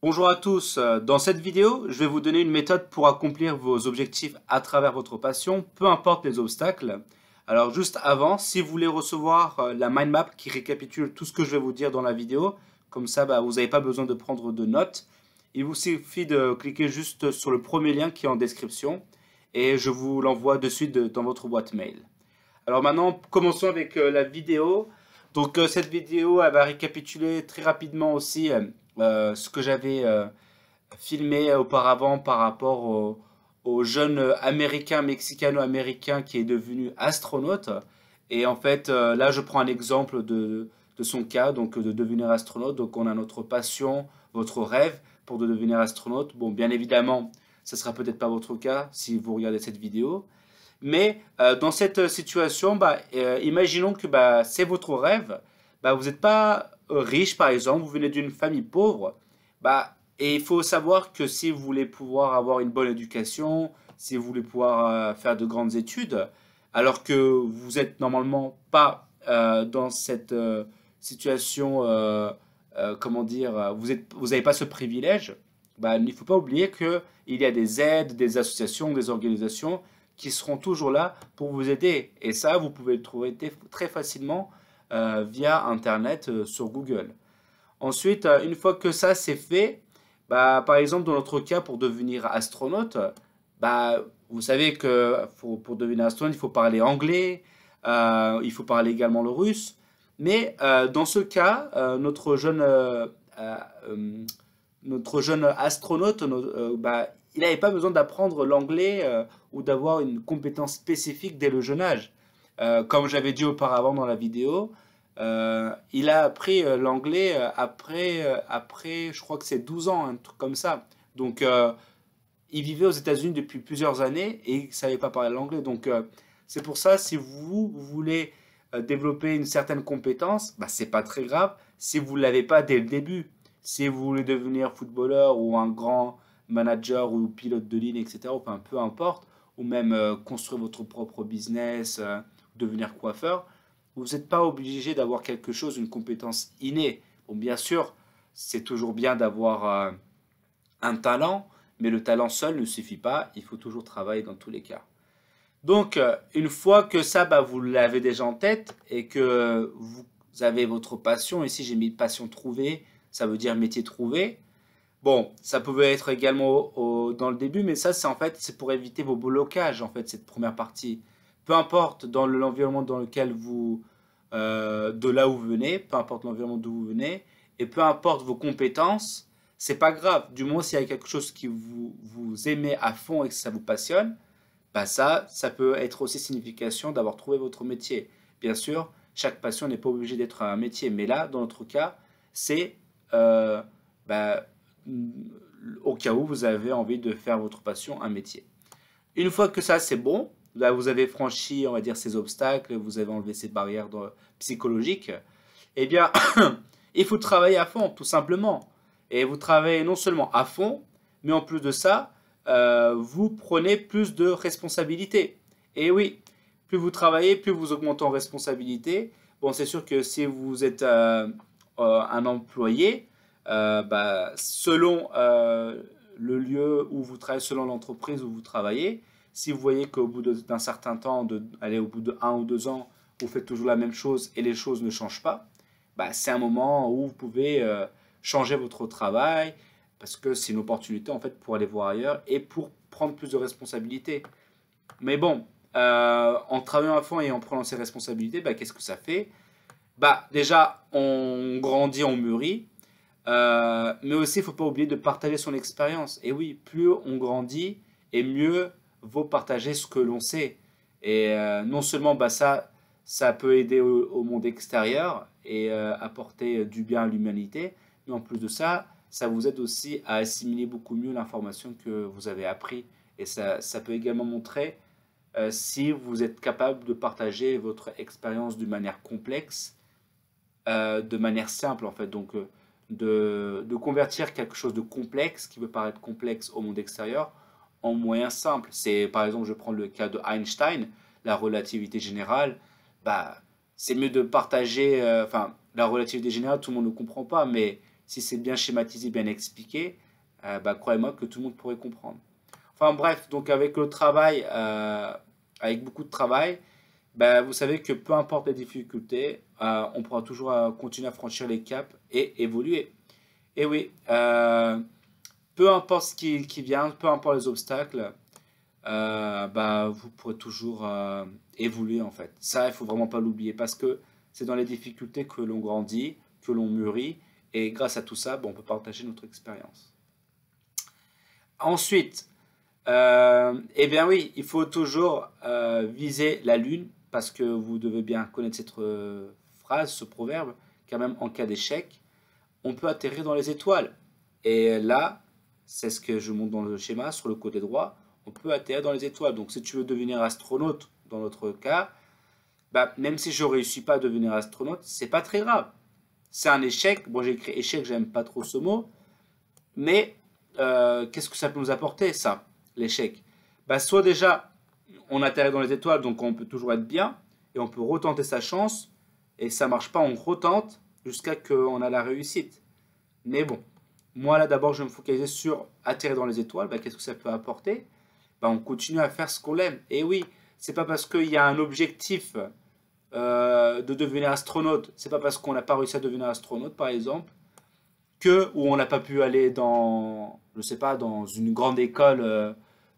Bonjour à tous, dans cette vidéo, je vais vous donner une méthode pour accomplir vos objectifs à travers votre passion, peu importe les obstacles. Alors juste avant, si vous voulez recevoir la mind map qui récapitule tout ce que je vais vous dire dans la vidéo, comme ça vous n'avez pas besoin de prendre de notes, il vous suffit de cliquer juste sur le premier lien qui est en description et je vous l'envoie de suite dans votre boîte mail. Alors maintenant, commençons avec la vidéo. Donc cette vidéo, elle va récapituler très rapidement aussi ce que j'avais filmé auparavant par rapport au jeune américain, mexicano-américain qui est devenu astronaute. Et en fait, là, je prends un exemple de son cas, donc de devenir astronaute. Donc on a notre passion, votre rêve pour de devenir astronaute. Bon, bien évidemment, ce sera peut-être pas votre cas si vous regardez cette vidéo. Mais dans cette situation, imaginons que c'est votre rêve. Vous n'êtes pas riche, par exemple, vous venez d'une famille pauvre. Et il faut savoir que si vous voulez pouvoir avoir une bonne éducation, si vous voulez pouvoir faire de grandes études, alors que vous êtes normalement pas dans cette situation, comment dire, vous n'avez pas ce privilège, il ne faut pas oublier qu'il y a des aides, des associations, des organisations qui seront toujours là pour vous aider. Et ça, vous pouvez le trouver très facilement via Internet sur Google. Ensuite, une fois que ça c'est fait, par exemple dans notre cas pour devenir astronaute, vous savez que pour devenir astronaute, il faut parler anglais, il faut parler également le russe. Mais dans ce cas, notre jeune astronaute, il n'avait pas besoin d'apprendre l'anglais ou d'avoir une compétence spécifique dès le jeune âge. Comme j'avais dit auparavant dans la vidéo, il a appris l'anglais après, je crois que c'est 12 ans, un truc comme ça. Donc, il vivait aux États-Unis depuis plusieurs années et il ne savait pas parler l'anglais. Donc, c'est pour ça, si vous voulez développer une certaine compétence, c'est pas très grave si vous ne l'avez pas dès le début. Si vous voulez devenir footballeur ou un grand manager ou pilote de ligne, etc., enfin, peu importe, ou même construire votre propre business, devenir coiffeur, vous n'êtes pas obligé d'avoir quelque chose, une compétence innée. Bon, bien sûr, c'est toujours bien d'avoir un talent, mais le talent seul ne suffit pas, il faut toujours travailler dans tous les cas. Donc, une fois que ça, vous l'avez déjà en tête et que vous avez votre passion, ici j'ai mis passion trouvée, ça veut dire métier trouvé. Bon, ça pouvait être également dans le début, mais ça, c'est pour éviter vos blocages, en fait, cette première partie. Peu importe dans l'environnement dans lequel de là où vous venez, peu importe l'environnement d'où vous venez, et peu importe vos compétences, c'est pas grave. Du moins, s'il y a quelque chose qui vous aimez à fond et que ça vous passionne, ça peut être aussi signification d'avoir trouvé votre métier. Bien sûr, chaque passion n'est pas obligée d'être un métier, mais là, dans notre cas, c'est euh, bah, au cas où vous avez envie de faire votre passion un métier. Une fois que ça c'est bon, là vous avez franchi, on va dire, ces obstacles, vous avez enlevé ces barrières psychologiques, eh bien, il faut travailler à fond, tout simplement. Et vous travaillez non seulement à fond, mais en plus de ça, vous prenez plus de responsabilités. Et oui, plus vous travaillez, plus vous augmentez en responsabilité. Bon, c'est sûr que si vous êtes un employé, selon le lieu où vous travaillez, selon l'entreprise où vous travaillez, si vous voyez qu'au bout d'un certain temps, au bout de 1 ou 2 ans, vous faites toujours la même chose et les choses ne changent pas, c'est un moment où vous pouvez changer votre travail parce que c'est une opportunité en fait pour aller voir ailleurs et pour prendre plus de responsabilités. Mais bon, en travaillant à fond et en prenant ses responsabilités, qu'est-ce que ça fait? Déjà, on grandit, on mûrit, mais aussi, il ne faut pas oublier de partager son expérience. Et oui, plus on grandit, et mieux vaut partager ce que l'on sait. Et non seulement ça peut aider au monde extérieur et apporter du bien à l'humanité, mais en plus de ça, ça vous aide aussi à assimiler beaucoup mieux l'information que vous avez appris. Et ça peut également montrer si vous êtes capable de partager votre expérience d'une manière complexe, de manière simple en fait. Donc de convertir quelque chose de complexe, qui peut paraître complexe au monde extérieur, en moyen simple. C'est par exemple, je prends le cas de Einstein, la relativité générale. C'est mieux de partager, la relativité générale, tout le monde ne comprend pas, mais si c'est bien schématisé, bien expliqué, bah, croyez-moi que tout le monde pourrait comprendre. Enfin bref, donc avec le travail, avec beaucoup de travail, bah, vous savez que peu importe les difficultés, on pourra toujours continuer à franchir les caps et évoluer. Et oui, peu importe ce qui vient, peu importe les obstacles, bah, vous pourrez toujours évoluer en fait. Ça, il faut vraiment pas l'oublier parce que c'est dans les difficultés que l'on grandit, que l'on mûrit et grâce à tout ça, bon, on peut partager notre expérience. Ensuite, eh bien oui, il faut toujours viser la lune parce que vous devez bien connaître cette phrase, ce proverbe, car même en cas d'échec, on peut atterrir dans les étoiles. Et là, c'est ce que je montre dans le schéma, sur le côté droit, on peut atterrir dans les étoiles. Donc si tu veux devenir astronaute, dans notre cas, bah, même si je ne réussis pas à devenir astronaute, c'est pas très grave. C'est un échec. Bon, j'ai écrit échec, j'aime pas trop ce mot. Mais qu'est-ce que ça peut nous apporter, ça, l'échec? Bah, soit déjà, on atterrit dans les étoiles, donc on peut toujours être bien, et on peut retenter sa chance, et ça marche pas, on retente jusqu'à qu'on a la réussite. Mais bon, moi là d'abord je vais me focaliser sur atterrir dans les étoiles, bah, qu'est-ce que ça peut apporter? Bah, on continue à faire ce qu'on aime. Et oui, c'est pas parce qu'il y a un objectif de devenir astronaute, c'est pas parce qu'on n'a pas réussi à devenir astronaute par exemple, que ou on n'a pas pu aller dans, je sais pas, dans une grande école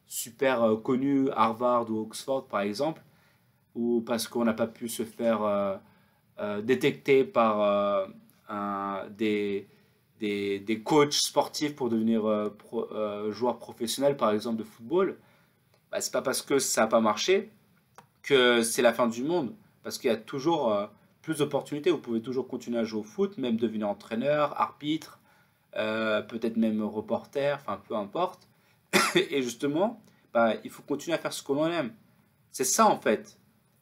super connue, Harvard ou Oxford par exemple, ou parce qu'on n'a pas pu se faire détecter par des coachs sportifs pour devenir joueur professionnel par exemple de football, bah, c'est pas parce que ça n'a pas marché que c'est la fin du monde, parce qu'il y a toujours plus d'opportunités, vous pouvez toujours continuer à jouer au foot, même devenir entraîneur, arbitre, peut-être même reporter, enfin peu importe. Et justement, bah, il faut continuer à faire ce que l'on aime. C'est ça en fait.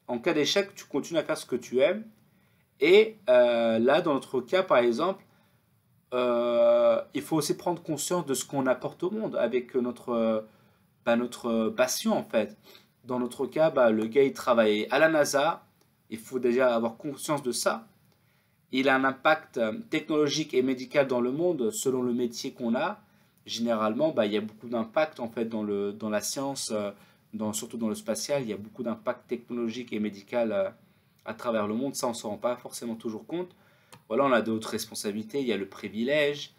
En cas d'échec, tu continues à faire ce que tu aimes. Et là, dans notre cas, par exemple, il faut aussi prendre conscience de ce qu'on apporte au monde avec notre passion en fait. Dans notre cas, bah, le gars il travaille à la NASA. Il faut déjà avoir conscience de ça. Il a un impact technologique et médical dans le monde selon le métier qu'on a. Généralement, bah, il y a beaucoup d'impact en fait dans la science, surtout dans le spatial. Il y a beaucoup d'impact technologique et médical à travers le monde. Ça, on ne s'en rend pas forcément toujours compte. Voilà, on a d'autres responsabilités. Il y a le privilège.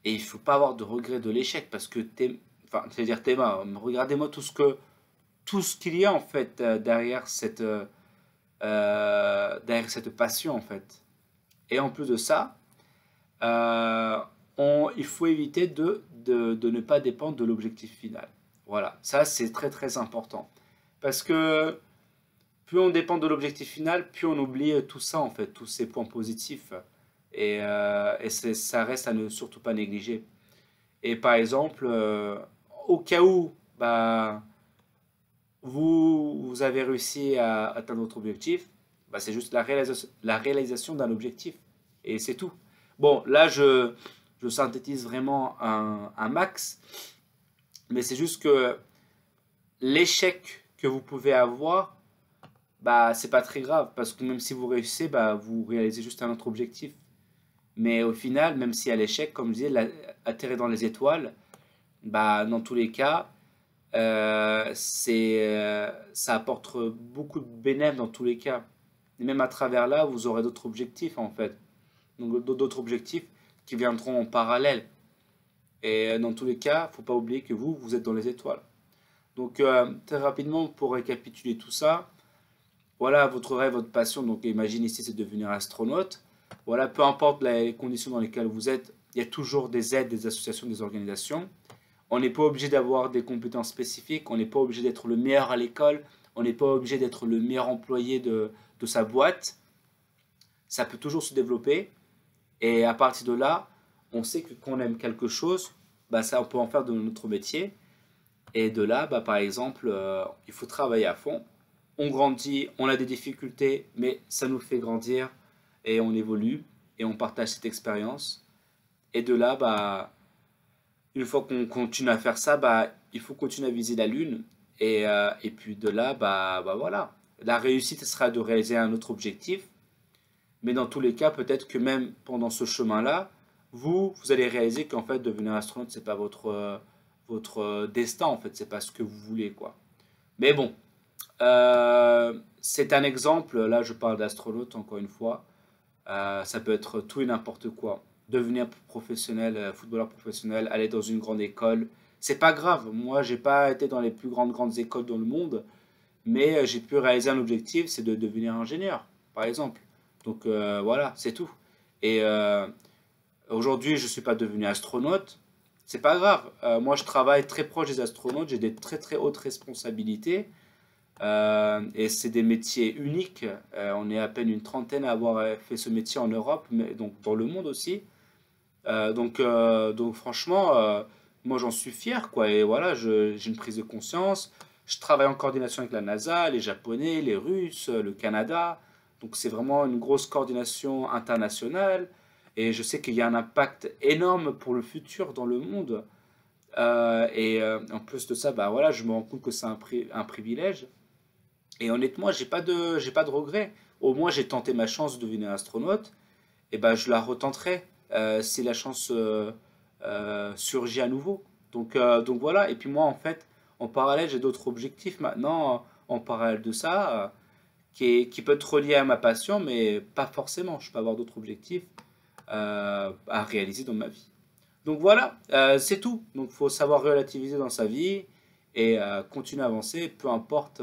Et il ne faut pas avoir de regret de l'échec parce que, enfin, c'est-à-dire Théma, regardez-moi tout ce qu'il y a en fait derrière cette passion en fait. Et en plus de ça, euh, il faut éviter de ne pas dépendre de l'objectif final. Voilà, ça c'est très très important. Parce que plus on dépend de l'objectif final, plus on oublie tout ça en fait, tous ces points positifs. Et ça reste à ne surtout pas négliger. Et par exemple, au cas où bah, vous avez réussi à atteindre votre objectif, bah, c'est juste la réalisation d'un objectif. Et c'est tout. Bon, là, je synthétise vraiment un max, mais c'est juste que l'échec que vous pouvez avoir, bah, c'est pas très grave, parce que même si vous réussissez, bah, vous réalisez juste un autre objectif. Mais au final, même s'il y a l'échec, comme je disais, atterrir dans les étoiles, bah, dans tous les cas, ça apporte beaucoup de bénéfices dans tous les cas. Et même à travers là, vous aurez d'autres objectifs en fait. Donc d'autres objectifs qui viendront en parallèle. Et dans tous les cas, il ne faut pas oublier que vous êtes dans les étoiles. Donc très rapidement, pour récapituler tout ça, voilà votre rêve, votre passion. Donc imagine ici, c'est de devenir astronaute. Voilà, peu importe les conditions dans lesquelles vous êtes, il y a toujours des aides, des associations, des organisations. On n'est pas obligé d'avoir des compétences spécifiques, on n'est pas obligé d'être le meilleur à l'école, on n'est pas obligé d'être le meilleur employé de sa boîte. Ça peut toujours se développer. Et à partir de là, on sait que quand on aime quelque chose, bah ça, on peut en faire de notre métier. Et de là, bah, par exemple, il faut travailler à fond. On grandit, on a des difficultés, mais ça nous fait grandir et on évolue et on partage cette expérience. Et de là, bah, une fois qu'on continue à faire ça, bah, il faut continuer à viser la lune. Et puis de là, bah voilà. La réussite sera de réaliser un autre objectif. Mais dans tous les cas, peut-être que même pendant ce chemin-là, vous allez réaliser qu'en fait, devenir astronaute, c'est pas votre destin, en fait, c'est pas ce que vous voulez, quoi. Mais bon, c'est un exemple, là je parle d'astronaute encore une fois. Ça peut être tout et n'importe quoi. Devenir professionnel, footballeur professionnel, aller dans une grande école, c'est pas grave. Moi, j'ai pas été dans les plus grandes écoles dans le monde, mais j'ai pu réaliser un objectif, c'est de devenir ingénieur, par exemple. Donc voilà, c'est tout. Et aujourd'hui, je suis pas devenu astronaute, c'est pas grave. Moi, je travaille très proche des astronautes, j'ai des très très hautes responsabilités. Et c'est des métiers uniques. On est à peine une trentaine à avoir fait ce métier en Europe, mais donc dans le monde aussi. Donc franchement, moi j'en suis fier, quoi. Et voilà, j'ai une prise de conscience. Je travaille en coordination avec la NASA, les Japonais, les Russes, le Canada. Donc c'est vraiment une grosse coordination internationale. Et je sais qu'il y a un impact énorme pour le futur dans le monde. En plus de ça, bah voilà, je me rends compte que c'est un privilège. Et honnêtement, j'ai pas de regrets. Au moins, j'ai tenté ma chance de devenir astronaute. Et ben, je la retenterai si la chance surgit à nouveau. Donc voilà. Et puis moi, en fait, en parallèle, j'ai d'autres objectifs maintenant, en parallèle de ça, qui peut être relié à ma passion, mais pas forcément. Je peux avoir d'autres objectifs à réaliser dans ma vie. Donc voilà, c'est tout. Donc il faut savoir relativiser dans sa vie et continuer à avancer, peu importe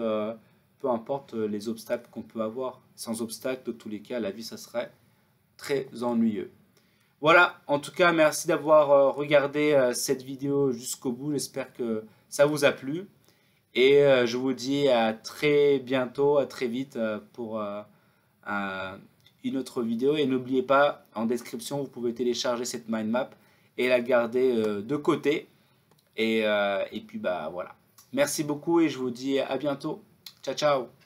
les obstacles qu'on peut avoir. Sans obstacles, de tous les cas, la vie, ça serait très ennuyeux. Voilà, en tout cas, merci d'avoir regardé cette vidéo jusqu'au bout. J'espère que ça vous a plu. Et je vous dis à très bientôt, à très vite pour une autre vidéo. Et n'oubliez pas, en description, vous pouvez télécharger cette mind map et la garder de côté. Et puis, bah voilà. Merci beaucoup et je vous dis à bientôt. Ciao, ciao.